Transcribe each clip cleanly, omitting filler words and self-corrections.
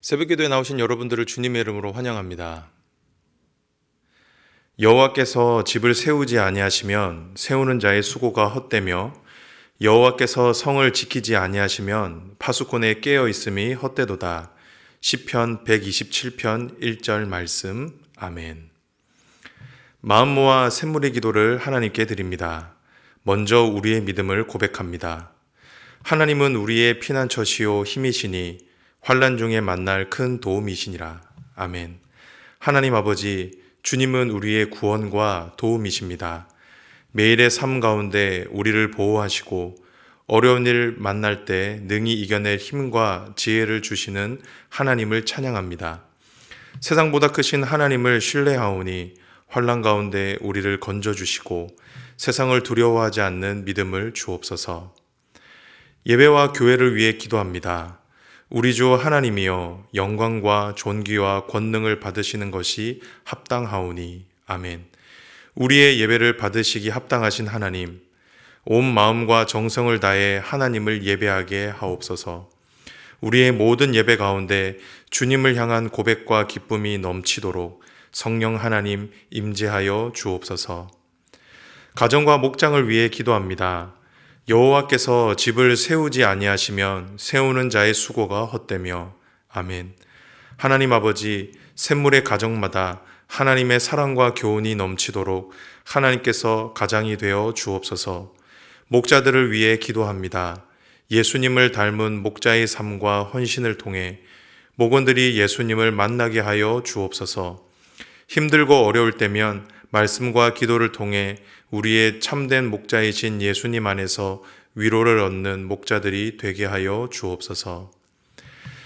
새벽기도에 나오신 여러분들을 주님의 이름으로 환영합니다. 여호와께서 집을 세우지 아니하시면 세우는 자의 수고가 헛되며 여호와께서 성을 지키지 아니하시면 파수꾼의 깨어 있음이 헛되도다. 시편 127편 1절 말씀. 아멘. 마음 모아 샘물의 기도를 하나님께 드립니다. 먼저 우리의 믿음을 고백합니다. 하나님은 우리의 피난처시요 힘이시니 환난 중에 만날 큰 도움이시니라. 아멘. 하나님 아버지, 주님은 우리의 구원과 도움이십니다. 매일의 삶 가운데 우리를 보호하시고 어려운 일 만날 때 능히 이겨낼 힘과 지혜를 주시는 하나님을 찬양합니다. 세상보다 크신 하나님을 신뢰하오니 환난 가운데 우리를 건져주시고 세상을 두려워하지 않는 믿음을 주옵소서. 예배와 교회를 위해 기도합니다. 우리 주 하나님이여, 영광과 존귀와 권능을 받으시는 것이 합당하오니. 아멘. 우리의 예배를 받으시기 합당하신 하나님, 온 마음과 정성을 다해 하나님을 예배하게 하옵소서. 우리의 모든 예배 가운데 주님을 향한 고백과 기쁨이 넘치도록 성령 하나님 임재하여 주옵소서. 가정과 목장을 위해 기도합니다. 여호와께서 집을 세우지 아니하시면 세우는 자의 수고가 헛되며. 아멘. 하나님 아버지, 샘물의 가정마다 하나님의 사랑과 교훈이 넘치도록 하나님께서 가장이 되어 주옵소서. 목자들을 위해 기도합니다. 예수님을 닮은 목자의 삶과 헌신을 통해 목원들이 예수님을 만나게 하여 주옵소서. 힘들고 어려울 때면 말씀과 기도를 통해 우리의 참된 목자이신 예수님 안에서 위로를 얻는 목자들이 되게 하여 주옵소서.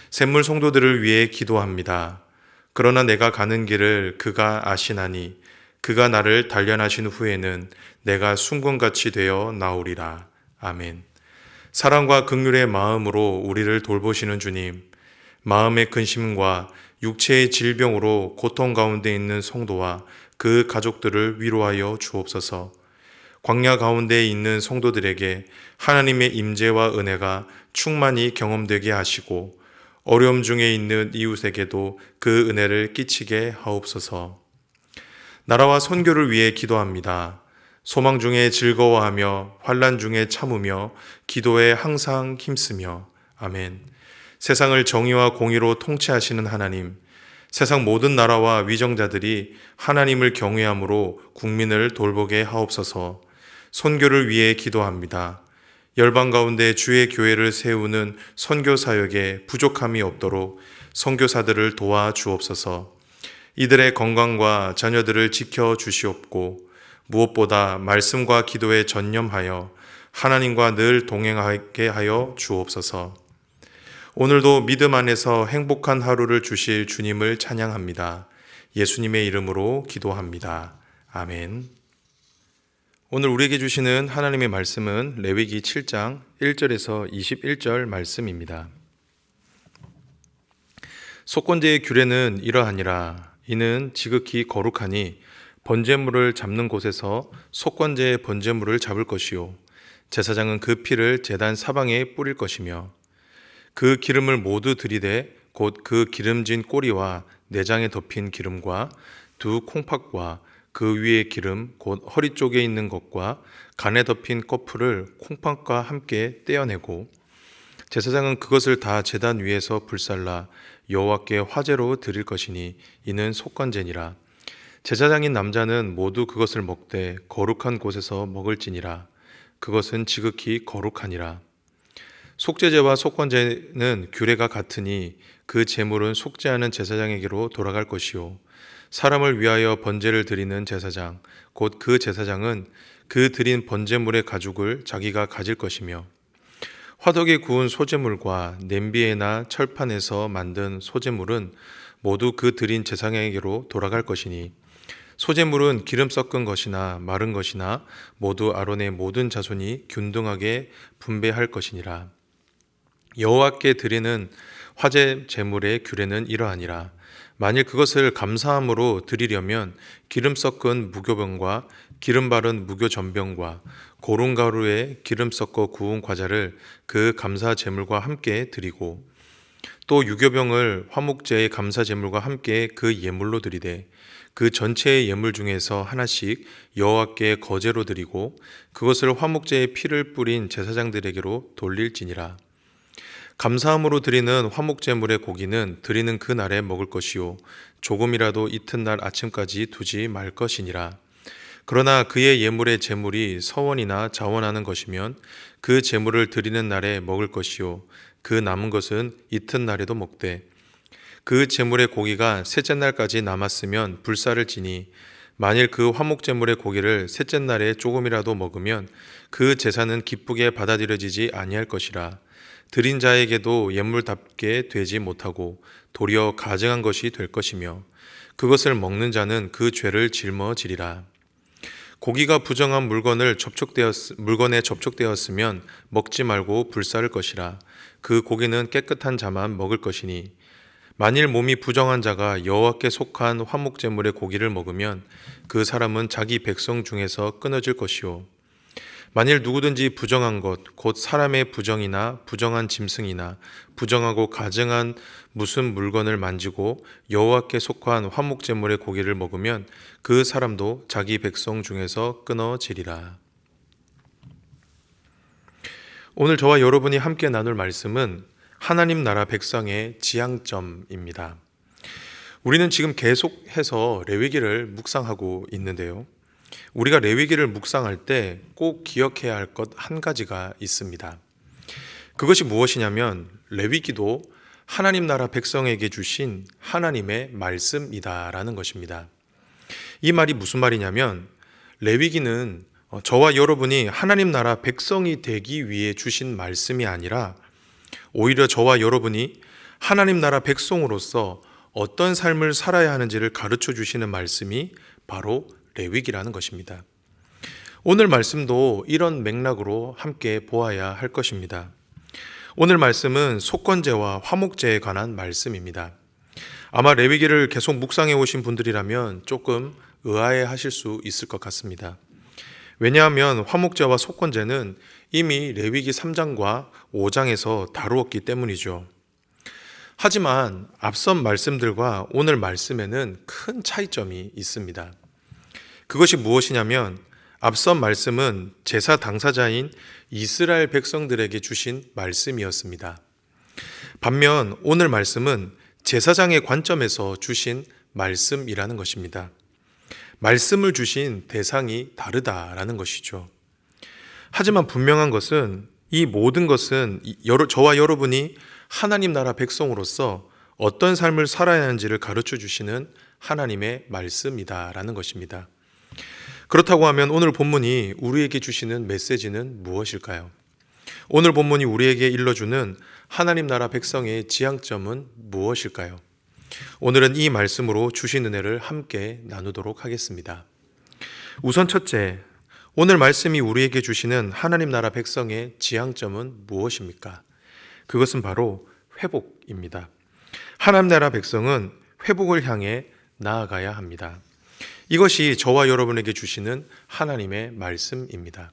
샘물 성도들을 위해 기도합니다. 그러나 내가 가는 길을 그가 아시나니 그가 나를 단련하신 후에는 내가 순금같이 되어 나오리라. 아멘. 사랑과 긍휼의 마음으로 우리를 돌보시는 주님, 마음의 근심과 육체의 질병으로 고통 가운데 있는 성도와 그 가족들을 위로하여 주옵소서. 광야 가운데 있는 성도들에게 하나님의 임재와 은혜가 충만히 경험되게 하시고 어려움 중에 있는 이웃에게도 그 은혜를 끼치게 하옵소서. 나라와 선교를 위해 기도합니다. 소망 중에 즐거워하며 환난 중에 참으며 기도에 항상 힘쓰며. 아멘. 세상을 정의와 공의로 통치하시는 하나님, 세상 모든 나라와 위정자들이 하나님을 경외함으로 국민을 돌보게 하옵소서. 선교를 위해 기도합니다. 열방 가운데 주의 교회를 세우는 선교 사역에 부족함이 없도록 선교사들을 도와 주옵소서. 이들의 건강과 자녀들을 지켜 주시옵고 무엇보다 말씀과 기도에 전념하여 하나님과 늘 동행하게 하여 주옵소서. 오늘도 믿음 안에서 행복한 하루를 주실 주님을 찬양합니다. 예수님의 이름으로 기도합니다. 아멘. 오늘 우리에게 주시는 하나님의 말씀은 레위기 7장 1절에서 21절 말씀입니다. 속건제의 규례는 이러하니라. 이는 지극히 거룩하니 번제물을 잡는 곳에서 속건제의 번제물을 잡을 것이요 제사장은 그 피를 제단 사방에 뿌릴 것이며 그 기름을 모두 들이되 곧 그 기름진 꼬리와 내장에 덮인 기름과 두 콩팥과 그 위의 기름 곧 허리 쪽에 있는 것과 간에 덮인 꺼풀을 콩팥과 함께 떼어내고 제사장은 그것을 다 제단 위에서 불살라 여호와께 화제로 드릴 것이니 이는 속건제니라. 제사장인 남자는 모두 그것을 먹되 거룩한 곳에서 먹을지니라. 그것은 지극히 거룩하니라. 속죄제와 속건제는 규례가 같으니 그 제물은 속죄하는 제사장에게로 돌아갈 것이요 사람을 위하여 번제를 드리는 제사장 곧 그 제사장은 그 드린 번제물의 가죽을 자기가 가질 것이며 화덕에 구운 소제물과 냄비에나 철판에서 만든 소제물은 모두 그 드린 제사장에게로 돌아갈 것이니 소제물은 기름 섞은 것이나 마른 것이나 모두 아론의 모든 자손이 균등하게 분배할 것이니라. 여호와께 드리는 화제 제물의 규례는 이러하니라. 만일 그것을 감사함으로 드리려면 기름 섞은 무교병과 기름 바른 무교전병과 고른 가루에 기름 섞어 구운 과자를 그 감사 제물과 함께 드리고 또 유교병을 화목제의 감사 제물과 함께 그 예물로 드리되 그 전체의 예물 중에서 하나씩 여호와께 거제로 드리고 그것을 화목제의 피를 뿌린 제사장들에게로 돌릴지니라. 감사함으로 드리는 화목제물의 고기는 드리는 그 날에 먹을 것이요 조금이라도 이튿날 아침까지 두지 말 것이니라. 그러나 그의 예물의 제물이 서원이나 자원하는 것이면 그 제물을 드리는 날에 먹을 것이요 그 남은 것은 이튿날에도 먹되 그 제물의 고기가 셋째 날까지 남았으면 불사를 지니 만일 그 화목 제물의 고기를 셋째 날에 조금이라도 먹으면 그 제사는 기쁘게 받아들여지지 아니할 것이라. 드린 자에게도 예물답게 되지 못하고 도리어 가증한 것이 될 것이며 그것을 먹는 자는 그 죄를 짊어지리라. 고기가 부정한 물건에 접촉되었으면 먹지 말고 불사를 것이라. 그 고기는 깨끗한 자만 먹을 것이니 만일 몸이 부정한 자가 여호와께 속한 화목 제물의 고기를 먹으면 그 사람은 자기 백성 중에서 끊어질 것이요 만일 누구든지 부정한 것 곧 사람의 부정이나 부정한 짐승이나 부정하고 가증한 무슨 물건을 만지고 여호와께 속한 화목 제물의 고기를 먹으면 그 사람도 자기 백성 중에서 끊어지리라. 오늘 저와 여러분이 함께 나눌 말씀은 하나님 나라 백성의 지향점입니다. 우리는 지금 계속해서 레위기를 묵상하고 있는데요. 우리가 레위기를 묵상할 때 꼭 기억해야 할 것 한 가지가 있습니다. 그것이 무엇이냐면 레위기도 하나님 나라 백성에게 주신 하나님의 말씀이다라는 것입니다. 이 말이 무슨 말이냐면 레위기는 저와 여러분이 하나님 나라 백성이 되기 위해 주신 말씀이 아니라 오히려 저와 여러분이 하나님 나라 백성으로서 어떤 삶을 살아야 하는지를 가르쳐 주시는 말씀이 바로 레위기라는 것입니다. 오늘 말씀도 이런 맥락으로 함께 보아야 할 것입니다. 오늘 말씀은 속건제와 화목제에 관한 말씀입니다. 아마 레위기를 계속 묵상해 오신 분들이라면 조금 의아해 하실 수 있을 것 같습니다. 왜냐하면 화목제와 속건제는 이미 레위기 3장과 5장에서 다루었기 때문이죠. 하지만 앞선 말씀들과 오늘 말씀에는 큰 차이점이 있습니다. 그것이 무엇이냐면 앞선 말씀은 제사 당사자인 이스라엘 백성들에게 주신 말씀이었습니다. 반면 오늘 말씀은 제사장의 관점에서 주신 말씀이라는 것입니다. 말씀을 주신 대상이 다르다라는 것이죠. 하지만 분명한 것은 이 모든 것은 저와 여러분이 하나님 나라 백성으로서 어떤 삶을 살아야 하는지를 가르쳐 주시는 하나님의 말씀이다라는 것입니다. 그렇다고 하면 오늘 본문이 우리에게 주시는 메시지는 무엇일까요? 오늘 본문이 우리에게 일러주는 하나님 나라 백성의 지향점은 무엇일까요? 오늘은 이 말씀으로 주신 은혜를 함께 나누도록 하겠습니다. 우선 첫째, 오늘 말씀이 우리에게 주시는 하나님 나라 백성의 지향점은 무엇입니까? 그것은 바로 회복입니다. 하나님 나라 백성은 회복을 향해 나아가야 합니다. 이것이 저와 여러분에게 주시는 하나님의 말씀입니다.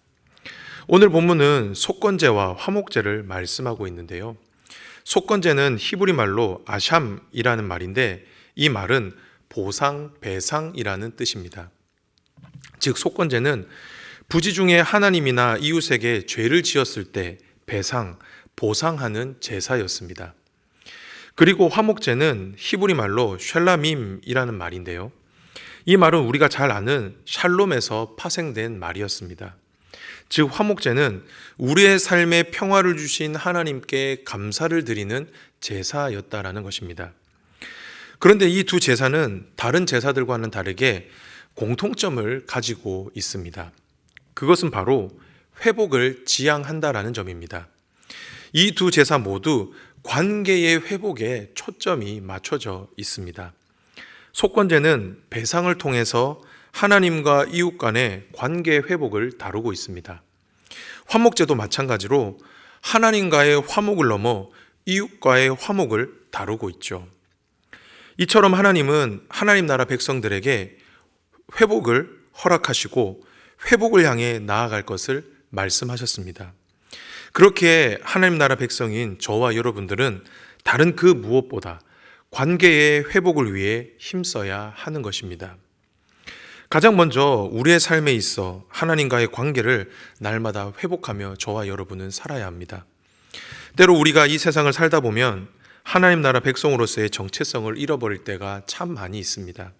오늘 본문은 속건제와 화목제를 말씀하고 있는데요. 속건제는 히브리 말로 아샴이라는 말인데 이 말은 보상, 배상이라는 뜻입니다. 즉 속건제는 부지 중에 하나님이나 이웃에게 죄를 지었을 때 배상, 보상하는 제사였습니다. 그리고 화목제는 히브리 말로 쉘라밈이라는 말인데요. 이 말은 우리가 잘 아는 샬롬에서 파생된 말이었습니다. 즉 화목제는 우리의 삶에 평화를 주신 하나님께 감사를 드리는 제사였다라는 것입니다. 그런데 이 두 제사는 다른 제사들과는 다르게 공통점을 가지고 있습니다. 그것은 바로 회복을 지향한다라는 점입니다. 이 두 제사 모두 관계의 회복에 초점이 맞춰져 있습니다. 속건제는 배상을 통해서 하나님과 이웃 간의 관계 회복을 다루고 있습니다. 화목제도 마찬가지로 하나님과의 화목을 넘어 이웃과의 화목을 다루고 있죠. 이처럼 하나님은 하나님 나라 백성들에게 회복을 허락하시고 회복을 향해 나아갈 것을 말씀하셨습니다. 그렇게 하나님 나라 백성인 저와 여러분들은 다른 그 무엇보다 관계의 회복을 위해 힘써야 하는 것입니다. 가장 먼저 우리의 삶에 있어 하나님과의 관계를 날마다 회복하며 저와 여러분은 살아야 합니다. 때로 우리가 이 세상을 살다 보면 하나님 나라 백성으로서의 정체성을 잃어버릴 때가 참 많이 있습니다.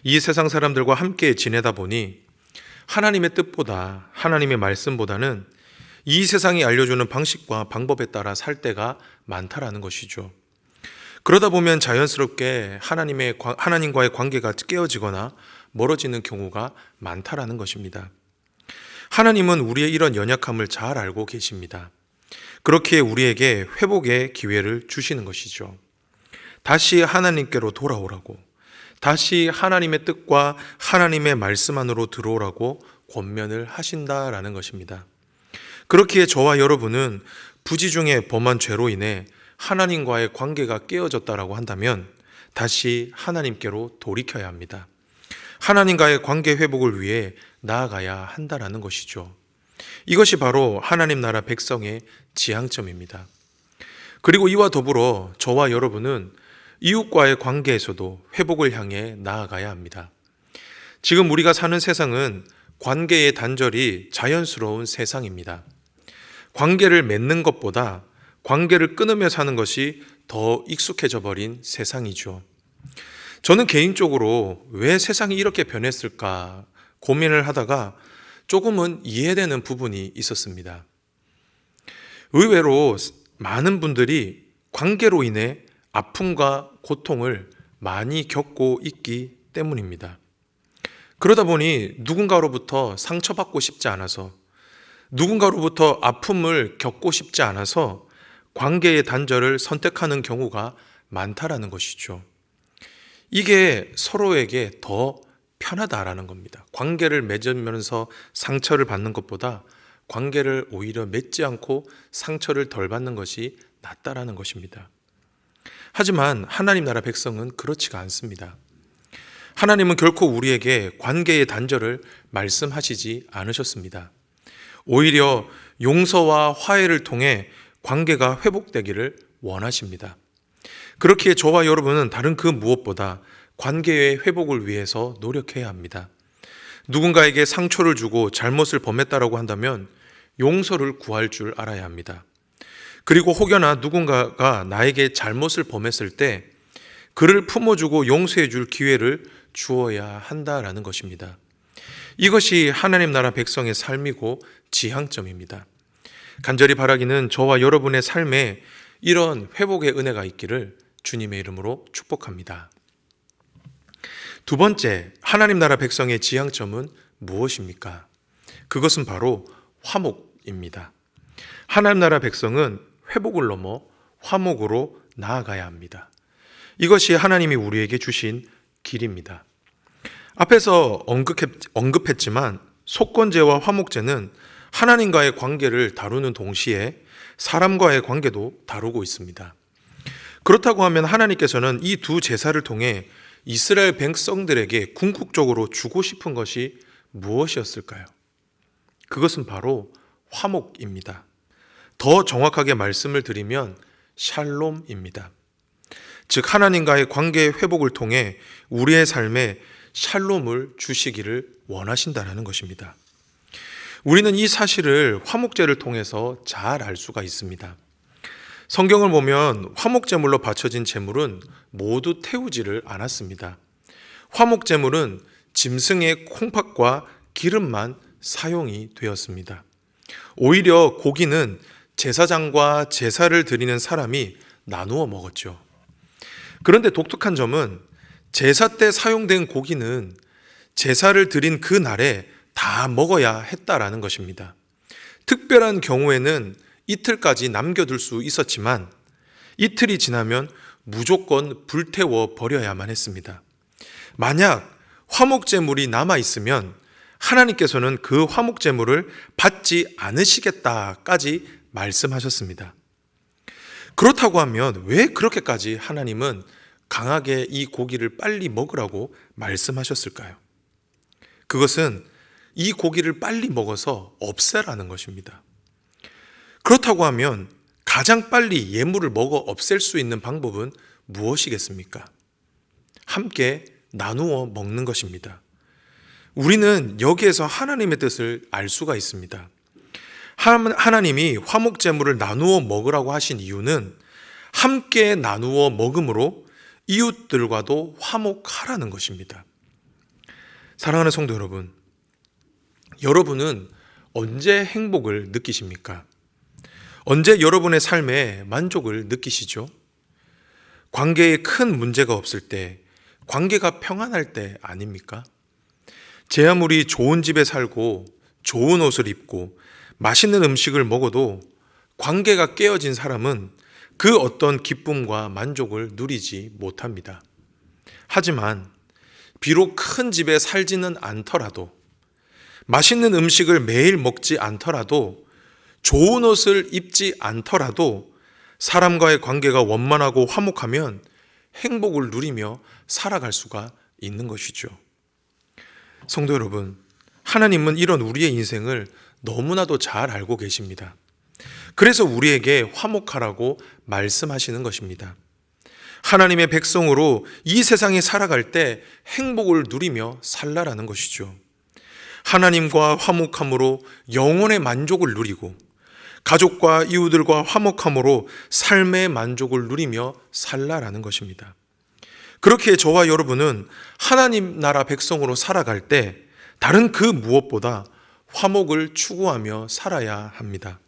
이 세상 사람들과 함께 지내다 보니 하나님의 뜻보다, 하나님의 말씀보다는 이 세상이 알려주는 방식과 방법에 따라 살 때가 많다라는 것이죠. 그러다 보면 자연스럽게 하나님과의 관계가 깨어지거나 멀어지는 경우가 많다라는 것입니다. 하나님은 우리의 이런 연약함을 잘 알고 계십니다. 그렇기에 우리에게 회복의 기회를 주시는 것이죠. 다시 하나님께로 돌아오라고, 다시 하나님의 뜻과 하나님의 말씀 안으로 들어오라고 권면을 하신다라는 것입니다. 그렇기에 저와 여러분은 부지 중에 범한 죄로 인해 하나님과의 관계가 깨어졌다라고 한다면 다시 하나님께로 돌이켜야 합니다. 하나님과의 관계 회복을 위해 나아가야 한다라는 것이죠. 이것이 바로 하나님 나라 백성의 지향점입니다. 그리고 이와 더불어 저와 여러분은 이웃과의 관계에서도 회복을 향해 나아가야 합니다. 지금 우리가 사는 세상은 관계의 단절이 자연스러운 세상입니다. 관계를 맺는 것보다 관계를 끊으며 사는 것이 더 익숙해져 버린 세상이죠. 저는 개인적으로 왜 세상이 이렇게 변했을까 고민을 하다가 조금은 이해되는 부분이 있었습니다. 의외로 많은 분들이 관계로 인해 아픔과 고통을 많이 겪고 있기 때문입니다. 그러다 보니 누군가로부터 상처받고 싶지 않아서, 누군가로부터 아픔을 겪고 싶지 않아서 관계의 단절을 선택하는 경우가 많다라는 것이죠. 이게 서로에게 더 편하다라는 겁니다. 관계를 맺으면서 상처를 받는 것보다 관계를 오히려 맺지 않고 상처를 덜 받는 것이 낫다라는 것입니다. 하지만 하나님 나라 백성은 그렇지가 않습니다. 하나님은 결코 우리에게 관계의 단절을 말씀하시지 않으셨습니다. 오히려 용서와 화해를 통해 관계가 회복되기를 원하십니다. 그렇기에 저와 여러분은 다른 그 무엇보다 관계의 회복을 위해서 노력해야 합니다. 누군가에게 상처를 주고 잘못을 범했다라고 한다면 용서를 구할 줄 알아야 합니다. 그리고 혹여나 누군가가 나에게 잘못을 범했을 때 그를 품어주고 용서해 줄 기회를 주어야 한다라는 것입니다. 이것이 하나님 나라 백성의 삶이고 지향점입니다. 간절히 바라기는 저와 여러분의 삶에 이런 회복의 은혜가 있기를 주님의 이름으로 축복합니다. 두 번째, 하나님 나라 백성의 지향점은 무엇입니까? 그것은 바로 화목입니다. 하나님 나라 백성은 회복을 넘어 화목으로 나아가야 합니다. 이것이 하나님이 우리에게 주신 길입니다. 앞에서 언급했지만 속건제와 화목제는 하나님과의 관계를 다루는 동시에 사람과의 관계도 다루고 있습니다. 그렇다고 하면 하나님께서는 이 두 제사를 통해 이스라엘 백성들에게 궁극적으로 주고 싶은 것이 무엇이었을까요? 그것은 바로 화목입니다. 더 정확하게 말씀을 드리면 샬롬입니다. 즉 하나님과의 관계 회복을 통해 우리의 삶에 샬롬을 주시기를 원하신다는 것입니다. 우리는 이 사실을 화목제를 통해서 잘 알 수가 있습니다. 성경을 보면 화목제물로 바쳐진 제물은 모두 태우지를 않았습니다. 화목제물은 짐승의 콩팥과 기름만 사용이 되었습니다. 오히려 고기는 제사장과 제사를 드리는 사람이 나누어 먹었죠. 그런데 독특한 점은 제사 때 사용된 고기는 제사를 드린 그 날에 다 먹어야 했다라는 것입니다. 특별한 경우에는 이틀까지 남겨둘 수 있었지만 이틀이 지나면 무조건 불태워 버려야만 했습니다. 만약 화목제물이 남아있으면 하나님께서는 그 화목제물을 받지 않으시겠다까지 말씀하셨습니다. 그렇다고 하면 왜 그렇게까지 하나님은 강하게 이 고기를 빨리 먹으라고 말씀하셨을까요? 그것은 이 고기를 빨리 먹어서 없애라는 것입니다. 그렇다고 하면 가장 빨리 예물을 먹어 없앨 수 있는 방법은 무엇이겠습니까? 함께 나누어 먹는 것입니다. 우리는 여기에서 하나님의 뜻을 알 수가 있습니다. 하나님이 화목제물을 나누어 먹으라고 하신 이유는 함께 나누어 먹음으로 이웃들과도 화목하라는 것입니다. 사랑하는 성도 여러분, 여러분은 언제 행복을 느끼십니까? 언제 여러분의 삶에 만족을 느끼시죠? 관계에 큰 문제가 없을 때, 관계가 평안할 때 아닙니까? 제 아무리 좋은 집에 살고 좋은 옷을 입고 맛있는 음식을 먹어도 관계가 깨어진 사람은 그 어떤 기쁨과 만족을 누리지 못합니다. 하지만 비록 큰 집에 살지는 않더라도, 맛있는 음식을 매일 먹지 않더라도, 좋은 옷을 입지 않더라도 사람과의 관계가 원만하고 화목하면 행복을 누리며 살아갈 수가 있는 것이죠. 성도 여러분, 하나님은 이런 우리의 인생을 너무나도 잘 알고 계십니다. 그래서 우리에게 화목하라고 말씀하시는 것입니다. 하나님의 백성으로 이 세상에 살아갈 때 행복을 누리며 살라라는 것이죠. 하나님과 화목함으로 영혼의 만족을 누리고 가족과 이웃들과 화목함으로 삶의 만족을 누리며 살라라는 것입니다. 그렇게 저와 여러분은 하나님 나라 백성으로 살아갈 때 다른 그 무엇보다 화목을 추구하며 살아야 합니다.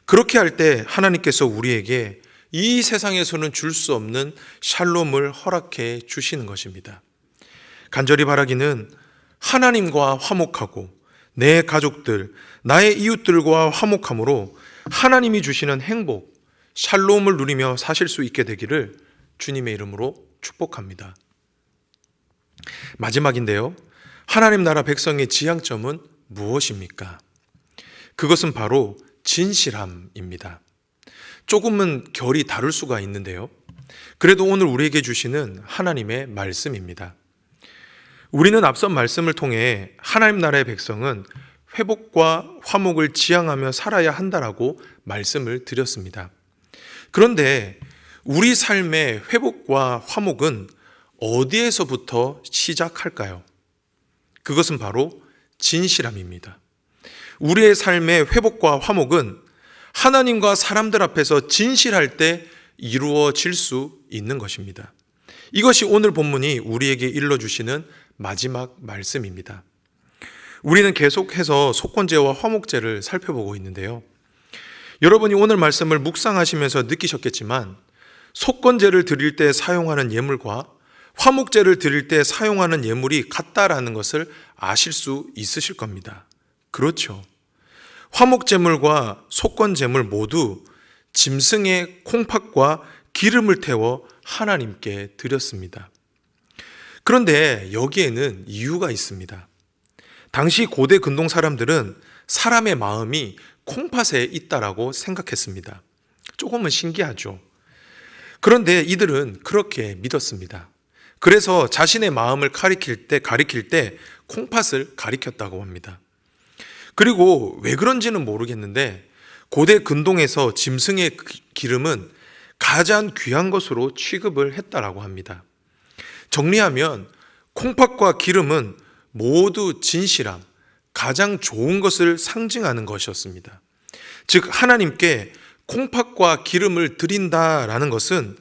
그렇게 할 때 하나님께서 우리에게 이 세상에서는 줄 수 없는 샬롬을 허락해 주시는 것입니다. 간절히 바라기는 하나님과 화목하고 내 가족들, 나의 이웃들과 화목함으로 하나님이 주시는 행복, 샬롬을 누리며 사실 수 있게 되기를 주님의 이름으로 축복합니다. 마지막인데요, 하나님 나라 백성의 지향점은 무엇입니까? 그것은 바로 진실함입니다. 조금은 결이 다를 수가 있는데요, 그래도 오늘 우리에게 주시는 하나님의 말씀입니다. 우리는 앞선 말씀을 통해 하나님 나라의 백성은 회복과 화목을 지향하며 살아야 한다라고 말씀을 드렸습니다. 그런데 우리 삶의 회복과 화목은 어디에서부터 시작할까요? 그것은 바로 진실함입니다. 우리의 삶의 회복과 화목은 하나님과 사람들 앞에서 진실할 때 이루어질 수 있는 것입니다. 이것이 오늘 본문이 우리에게 일러주시는 마지막 말씀입니다. 우리는 계속해서 속건제와 화목제를 살펴보고 있는데요, 여러분이 오늘 말씀을 묵상하시면서 느끼셨겠지만 속건제를 드릴 때 사용하는 예물과 화목제를 드릴 때 사용하는 예물이 같다라는 것을 아실 수 있으실 겁니다. 그렇죠. 화목제물과 속건제물 모두 짐승의 콩팥과 기름을 태워 하나님께 드렸습니다. 그런데 여기에는 이유가 있습니다. 당시 고대 근동 사람들은 사람의 마음이 콩팥에 있다라고 생각했습니다. 조금은 신기하죠. 그런데 이들은 그렇게 믿었습니다. 그래서 자신의 마음을 가리킬 때 콩팥을 가리켰다고 합니다. 그리고 왜 그런지는 모르겠는데 고대 근동에서 짐승의 기름은 가장 귀한 것으로 취급을 했다라고 합니다. 정리하면 콩팥과 기름은 모두 진실함, 가장 좋은 것을 상징하는 것이었습니다. 즉 하나님께 콩팥과 기름을 드린다라는 것은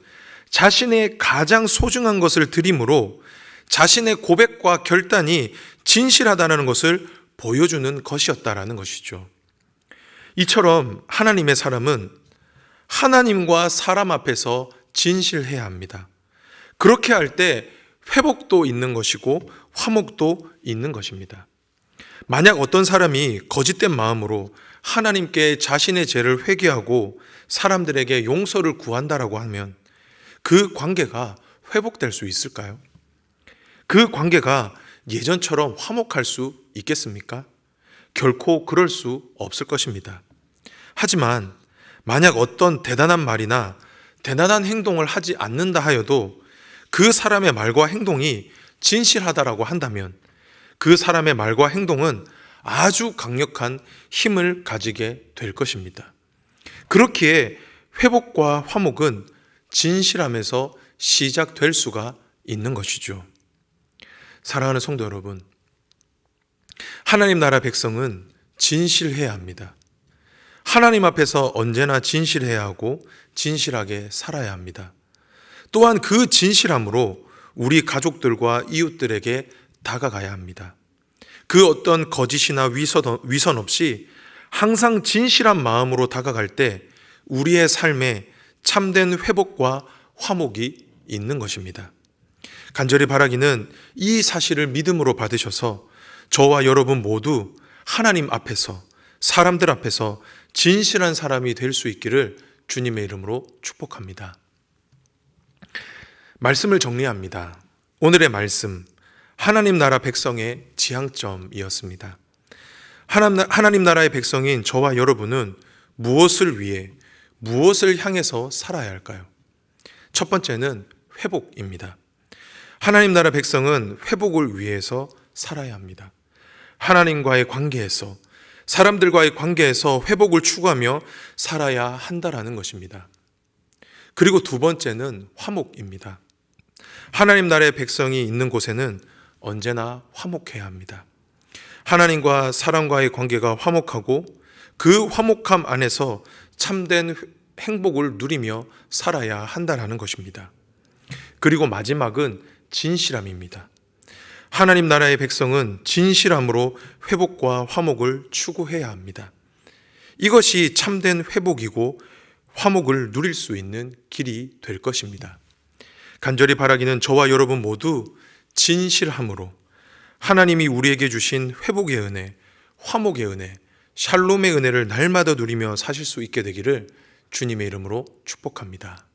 자신의 가장 소중한 것을 드림으로 자신의 고백과 결단이 진실하다는 것을 보여주는 것이었다라는 것이죠. 이처럼 하나님의 사람은 하나님과 사람 앞에서 진실해야 합니다. 그렇게 할 때 회복도 있는 것이고 화목도 있는 것입니다. 만약 어떤 사람이 거짓된 마음으로 하나님께 자신의 죄를 회개하고 사람들에게 용서를 구한다라고 하면 그 관계가 회복될 수 있을까요? 그 관계가 예전처럼 화목할 수 있겠습니까? 결코 그럴 수 없을 것입니다. 하지만 만약 어떤 대단한 말이나 대단한 행동을 하지 않는다 하여도 그 사람의 말과 행동이 진실하다라고 한다면 그 사람의 말과 행동은 아주 강력한 힘을 가지게 될 것입니다. 그렇기에 회복과 화목은 진실함에서 시작될 수가 있는 것이죠. 사랑하는 성도 여러분, 하나님 나라 백성은 진실해야 합니다. 하나님 앞에서 언제나 진실해야 하고 진실하게 살아야 합니다. 또한 그 진실함으로 우리 가족들과 이웃들에게 다가가야 합니다. 그 어떤 거짓이나 위선 없이 항상 진실한 마음으로 다가갈 때 우리의 삶에 참된 회복과 화목이 있는 것입니다. 간절히 바라기는 이 사실을 믿음으로 받으셔서 저와 여러분 모두 하나님 앞에서, 사람들 앞에서 진실한 사람이 될 수 있기를 주님의 이름으로 축복합니다. 말씀을 정리합니다. 오늘의 말씀, 하나님 나라 백성의 지향점이었습니다. 하나님 나라의 백성인 저와 여러분은 무엇을 위해, 무엇을 향해서 살아야 할까요? 첫 번째는 회복입니다. 하나님 나라 백성은 회복을 위해서 살아야 합니다. 하나님과의 관계에서, 사람들과의 관계에서 회복을 추구하며 살아야 한다라는 것입니다. 그리고 두 번째는 화목입니다. 하나님 나라의 백성이 있는 곳에는 언제나 화목해야 합니다. 하나님과 사람과의 관계가 화목하고 그 화목함 안에서 참된 행복을 누리며 살아야 한다는 것입니다. 그리고 마지막은 진실함입니다. 하나님 나라의 백성은 진실함으로 회복과 화목을 추구해야 합니다. 이것이 참된 회복이고 화목을 누릴 수 있는 길이 될 것입니다. 간절히 바라기는 저와 여러분 모두 진실함으로 하나님이 우리에게 주신 회복의 은혜, 화목의 은혜, 샬롬의 은혜를 날마다 누리며 사실 수 있게 되기를 주님의 이름으로 축복합니다.